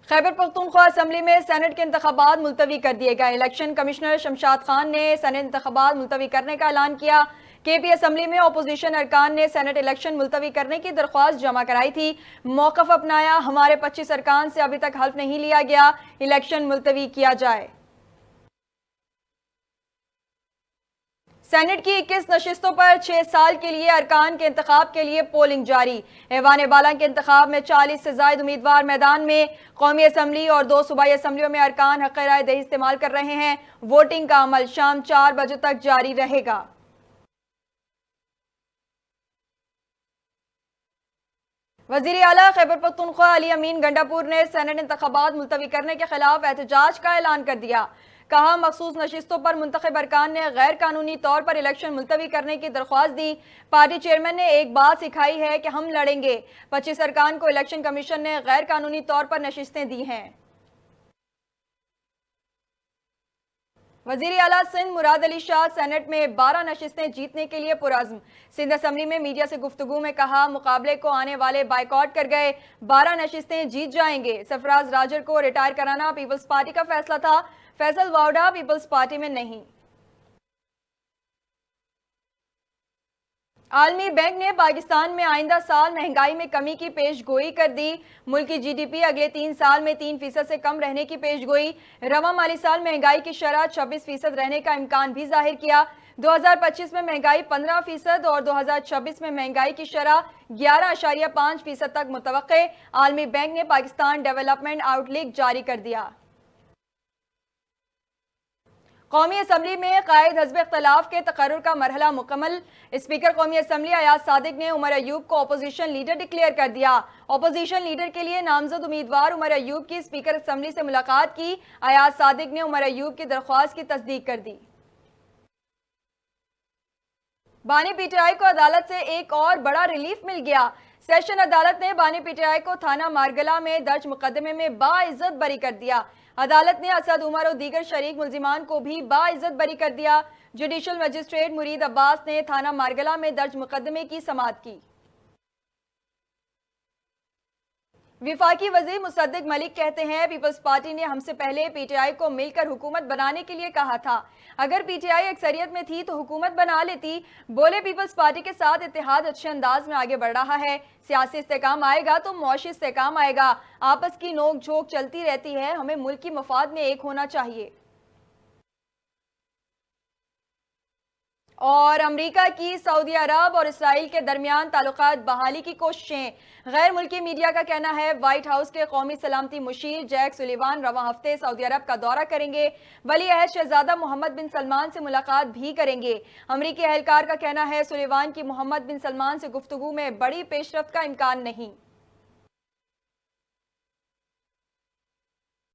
Khyber Pakhtunkhwa assembly میں Saint کے انتخابات ملتوی کر دیے گئے۔ الیکشن کمشنر شمشاد خان نے سینٹ انتخابات ملتوی کرنے کا اعلان کیا۔ کے پی اسمبلی میں اپوزیشن ارکان نے سینٹ الیکشن ملتوی کرنے کی درخواست جمع کرائی تھی۔ موقف اپنایا، ہمارے 25 ارکان سے ابھی تک حلف نہیں لیا گیا، الیکشن ملتوی کیا جائے۔ سینٹ کی 21 نشستوں پر 6 سال کے لیے ارکان کے انتخاب کے لیے پولنگ جاری۔ ایوان بالا کے انتخاب میں 40 سے زائد امیدوار میدان میں۔ قومی اسمبلی اور 2 صوبائی اسمبلیوں میں ارکان حق رائے دہی استعمال کر رہے ہیں۔ ووٹنگ کا عمل شام 4 بجے تک جاری رہے گا۔ وزیر اعلیٰ خیبر پختونخوا علی امین گنڈاپور نے سینٹ انتخابات ملتوی کرنے کے خلاف احتجاج کا اعلان کر دیا۔ کہا، مخصوص نشستوں پر منتخب ارکان نے غیر قانونی طور پر الیکشن ملتوی کرنے کی درخواست دی۔ پارٹی چیئرمین نے ایک بات سکھائی ہے کہ ہم لڑیں گے۔ 25 ارکان کو الیکشن کمیشن نے غیر قانونی طور پر نشستیں دی ہیں۔ وزیر اعلیٰ سندھ مراد علی شاہ سینٹ میں 12 نشستیں جیتنے کے لیے پرعزم۔ سندھ اسمبلی میں میڈیا سے گفتگو میں کہا، مقابلے کو آنے والے بائیکاٹ کر گئے، 12 نشستیں جیت جائیں گے۔ سرفراز راجر کو ریٹائر کرانا پیپلز پارٹی کا فیصلہ تھا، فیصل واؤڈا پیپلز پارٹی میں نہیں۔ عالمی بینک نے پاکستان میں آئندہ سال مہنگائی میں کمی کی پیش گوئی کر دی۔ ملکی جی ڈی پی اگلے 3 سال میں 3% سے کم رہنے کی پیش گوئی۔ رواں مالی سال مہنگائی کی شرح 26% رہنے کا امکان بھی ظاہر کیا۔ 2025 میں مہنگائی 15% اور 2026 میں مہنگائی کی شرح 11.5% تک متوقع۔ عالمی بینک نے پاکستان ڈیولپمنٹ آؤٹ لک جاری کر دیا۔ قومی اسمبلی میں قائد حزب اختلاف کے تقرر کا مرحلہ مکمل۔ اسپیکر قومی اسمبلی ایاز صادق نے عمر ایوب کو اپوزیشن لیڈر ڈکلیئر کر دیا۔ اپوزیشن لیڈر کے لیے نامزد امیدوار عمر ایوب کی اسپیکر اسمبلی سے ملاقات کی۔ ایاز صادق نے عمر ایوب کی درخواست کی تصدیق کر دی۔ بانی پی ٹی آئی کو عدالت سے ایک اور بڑا ریلیف مل گیا۔ سیشن عدالت نے بانی پی ٹی آئی کو تھانہ مارگلہ میں درج مقدمے میں باعزت بری کر دیا۔ عدالت نے اسد عمر اور دیگر شریک ملزمان کو بھی باعزت بری کر دیا۔ جوڈیشل مجسٹریٹ مرید عباس نے تھانہ مارگلہ میں درج مقدمے کی سماعت کی۔ وفاقی وزیر مصدق ملک کہتے ہیں، پیپلز پارٹی نے ہم سے پہلے پی ٹی آئی کو مل کر حکومت بنانے کے لیے کہا تھا۔ اگر پی ٹی آئی اکثریت میں تھی تو حکومت بنا لیتی۔ بولے، پیپلز پارٹی کے ساتھ اتحاد اچھے انداز میں آگے بڑھ رہا ہے۔ سیاسی استحکام آئے گا تو معاشی استحکام آئے گا۔ آپس کی نوک جھوک چلتی رہتی ہے، ہمیں ملک کی مفاد میں ایک ہونا چاہیے۔ اور امریکہ کی سعودی عرب اور اسرائیل کے درمیان تعلقات بحالی کی کوششیں۔ غیر ملکی میڈیا کا کہنا ہے، وائٹ ہاؤس کے قومی سلامتی مشیر جیک سولیوان رواں ہفتے سعودی عرب کا دورہ کریں گے۔ ولی عہد شہزادہ محمد بن سلمان سے ملاقات بھی کریں گے۔ امریکی اہلکار کا کہنا ہے، سولیوان کی محمد بن سلمان سے گفتگو میں بڑی پیش رفت کا امکان نہیں۔